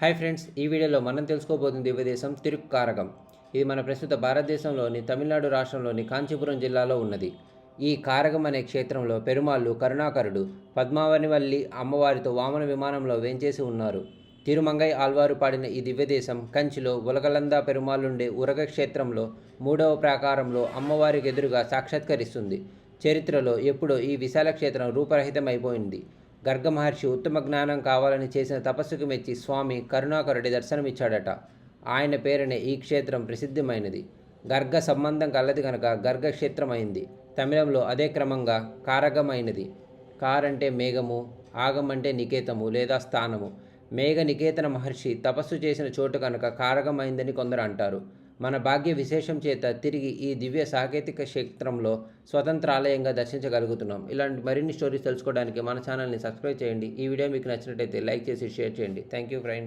Hi friends, ఈ వీడియోలో మనం తెలుసుకోబోతున్న దివ్యదేశం తిరుక్కారకం. ఇది మన ప్రస్తుత భారతదేశంలోని తమిళనాడు రాష్ట్రంలోని కాంచీపురం జిల్లాలో ఉన్నది. ఈ కారకం అనే క్షేత్రంలో పెరుమాళ్ళు కరుణాకరుడు పద్మావనివల్లి అమ్మవారితో వామన విమానంలో వేంచేసి ఉన్నారు. తిరుమంగై ఆల్వారు పాడిన ఈ దివ్యదేశం కంచిలో ఉలగలందా పెరుమాళ్ళుండే ఉరగ క్షేత్రంలో 3వ ప్రాకారంలో అమ్మవారికి ఎదురుగా సాక్షాత్కరిస్తుంది. చరిత్రలో ఎప్పుడో ఈ విశాల క్షేత్రం రూపరహితమైపోయింది. గర్గ మహర్షి ఉత్తమ జ్ఞానం కావాలని చేసిన తపస్సుకు మెచ్చి స్వామి కరుణాకరుడి దర్శనమిచ్చాడట. ఆయన పేరునే ఈ క్షేత్రం ప్రసిద్ధమైనది. గర్గ సంబంధం కలది కనుక గర్గ క్షేత్రమైంది. తమిళంలో అదే క్రమంగా కారగమైనది. కారంటే మేఘము, ఆగం అంటే నికేతము లేదా స్థానము. మేఘ నికేతన మహర్షి తపస్సు చేసిన చోటు కనుక కారగమైందని కొందరు అంటారు. మన భాగ్య విశేషం చేత తిరిగి ఈ దివ్య సాంకేతిక క్షేత్రంలో స్వతంత్ర ఆలయంగా దర్శించగలుగుతున్నాం. ఇలాంటి మరిన్ని స్టోరీస్ తెలుసుకోవడానికి మన ఛానల్ని సబ్స్క్రైబ్ చేయండి. ఈ వీడియో మీకు నచ్చినట్లయితే లైక్ చేసి షేర్ చేయండి. Thank you friends.